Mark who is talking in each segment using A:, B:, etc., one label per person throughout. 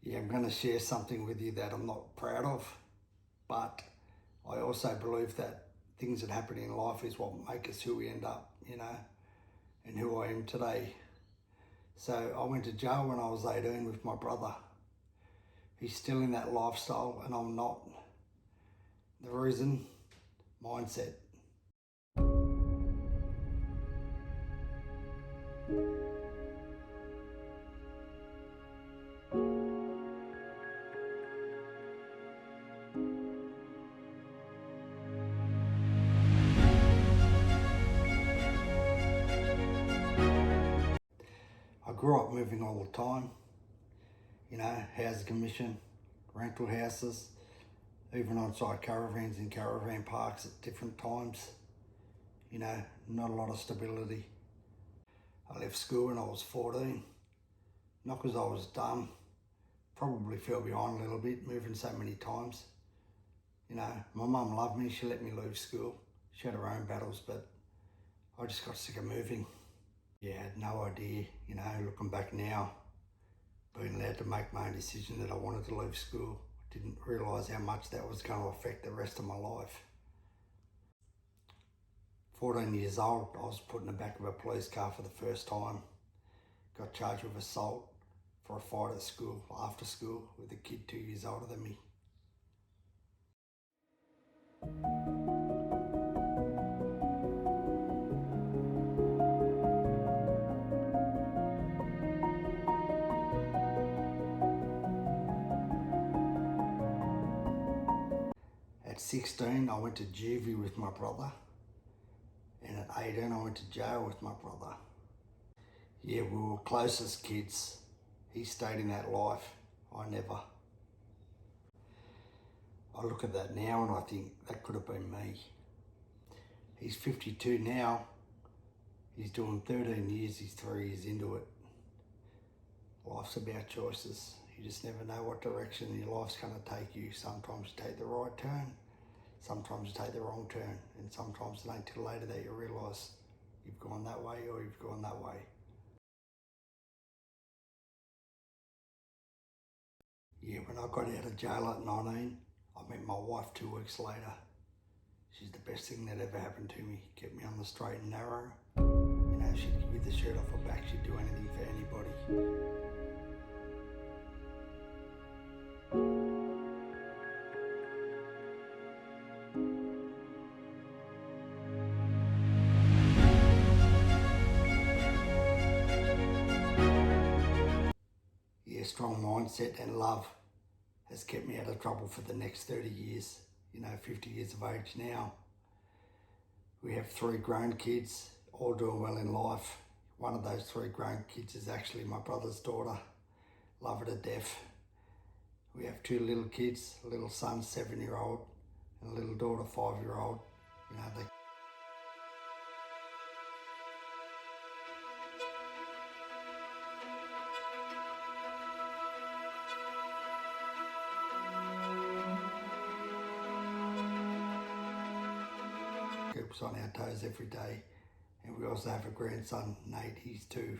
A: Yeah, I'm going to share something with you that I'm not proud of, but I also believe that things that happen in life is what make us who we end up, and who I am today. So I went to jail when I was 18 with my brother. He's still in that lifestyle and I'm not. The reason? Mindset. I grew up moving all the time, housing commission, rental houses, even on-site caravans in caravan parks at different times. Not a lot of stability. I left school when I was 14, not because I was dumb, probably fell behind a little bit, moving so many times. My mum loved me, she let me leave school. She had her own battles, but I just got sick of moving. Yeah, I had no idea, looking back now, being allowed to make my own decision that I wanted to leave school. I didn't realise how much that was going to affect the rest of my life. 14 years old, I was put in the back of a police car for the first time. Got charged with assault for a fight at school, after school, with a kid 2 years older than me. At 16, I went to juvie with my brother. And at 18, I went to jail with my brother. Yeah, we were close as kids. He stayed in that life. I never. I look at that now and I think that could have been me. He's 52 now. He's doing 13 years, he's 3 years into it. Life's about choices. You just never know what direction your life's going to take you. Sometimes you take the right turn, sometimes you take the wrong turn, and sometimes it ain't till later that you realise you've gone that way or you've gone that way. Yeah, when I got out of jail at 19, I met my wife 2 weeks later. She's the best thing that ever happened to me. Kept me on the straight and narrow. She'd give me the shirt off her back. She'd do anything for anybody. Yeah, strong mindset and love has kept me out of trouble for the next 30 years. 50 years of age now. We have 3 grown kids, all doing well in life. One of those 3 grown kids is actually my brother's daughter. Love her to death. We have 2 little kids, a little son, 7-year-old, and a little daughter, 5-year-old. They keep us on our toes every day. And we also have a grandson, Nate, he's 2,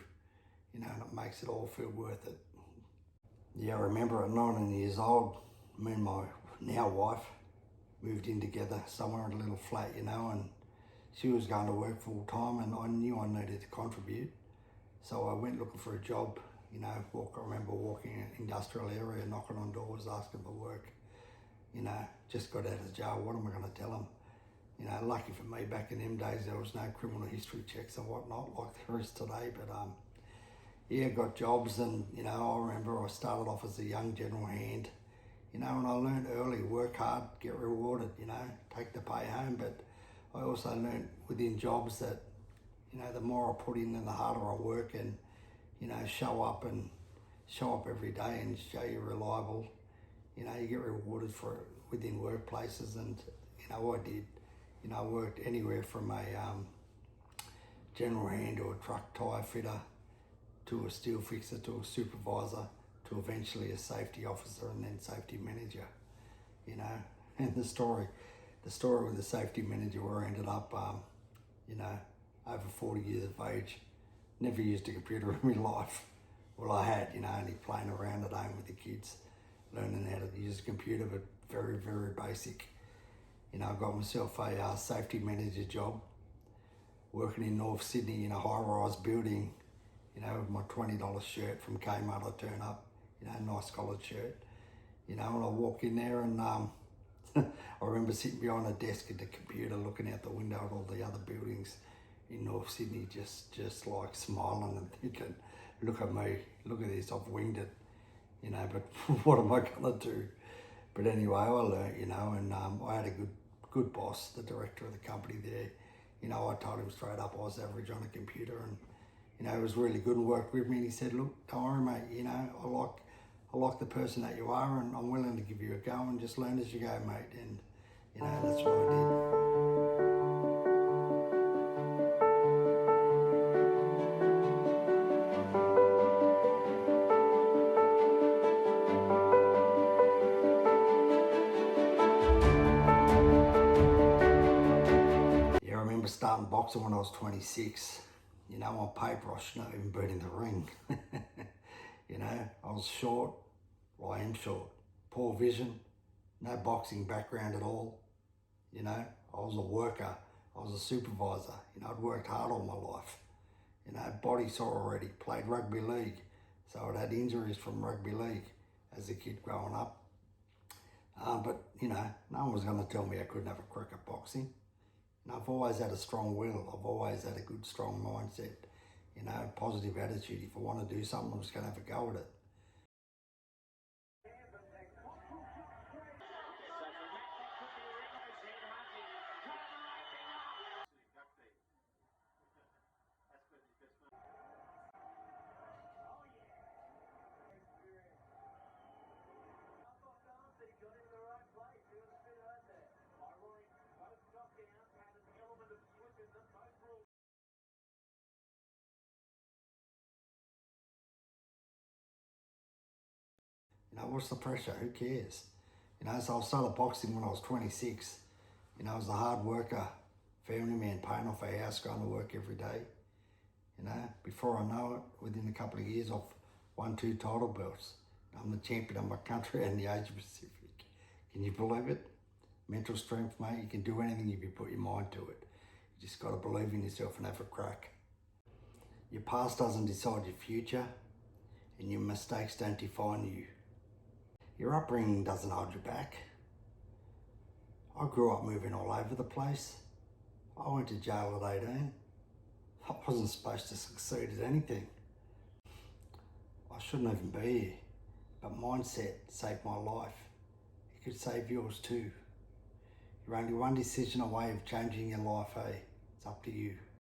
A: and it makes it all feel worth it. Yeah, I remember at 19 years old, me and my now wife moved in together somewhere in a little flat, and she was going to work full time and I knew I needed to contribute. So I went looking for a job, I remember walking in an industrial area, knocking on doors, asking for work. Just got out of jail, what am I going to tell them? Lucky for me, back in them days, there was no criminal history checks and whatnot like there is today. But yeah, got jobs and, I remember I started off as a young general hand, and I learned early, work hard, get rewarded, take the pay home. But I also learned within jobs that, the more I put in and the harder I work and, show up every day and show you're reliable, you get rewarded for it within workplaces. And, I did. I worked anywhere from a general hand to a truck tyre fitter to a steel fixer to a supervisor to eventually a safety officer and then safety manager. And the story with the safety manager where I ended up, over 40 years of age, never used a computer in my life. Well, I had, only playing around at home with the kids. kids learning how to use a computer, but very, very basic. You know, I got myself a safety manager job, working in North Sydney in a high-rise building, you know, with my $20 shirt from Kmart. I turn up, you know, nice collared shirt, you know, and I walk in there and I remember sitting behind a desk at the computer looking out the window at all the other buildings in North Sydney, just like smiling and thinking, look at me, look at this, I've winged it, you know, but what am I gonna do? But anyway, I learnt, you know, and I had a good boss, the director of the company there. You know, I told him straight up I was average on a computer, and, you know, he was really good and worked with me, and he said, look, don't worry, mate, you know, I like the person that you are, and I'm willing to give you a go and just learn as you go, mate. And, you know, that's what I did. Yeah, I remember starting boxing when I was 26. You know, on paper I shouldn't have even been in the ring. You know, I was short, well, I am short, poor vision, no boxing background at all. You know, I was a worker, I was a supervisor. You know, I'd worked hard all my life. You know, body sore already, played rugby league. So I'd had injuries from rugby league as a kid growing up. But, you know, no one was going to tell me I couldn't have a crack at boxing. You know, I've always had a strong will. I've always had a good, strong mindset. You know, positive attitude. If I want to do something, I'm just going to have a go at it. You know, what's the pressure? Who cares? You know, so I started boxing when I was 26. You know, I was a hard worker, family man, paying off a house, going to work every day. You know, before I know it, within a couple of years, I've won 2 title belts. I'm the champion of my country and the Asia Pacific. Can you believe it? Mental strength, mate. You can do anything if you put your mind to it. You just got to believe in yourself and have a crack. Your past doesn't decide your future, and your mistakes don't define you. Your upbringing doesn't hold you back. I grew up moving all over the place. I went to jail at 18. I wasn't supposed to succeed at anything. I shouldn't even be here, but mindset saved my life. It could save yours too. You're only one decision away of changing your life, eh? It's up to you.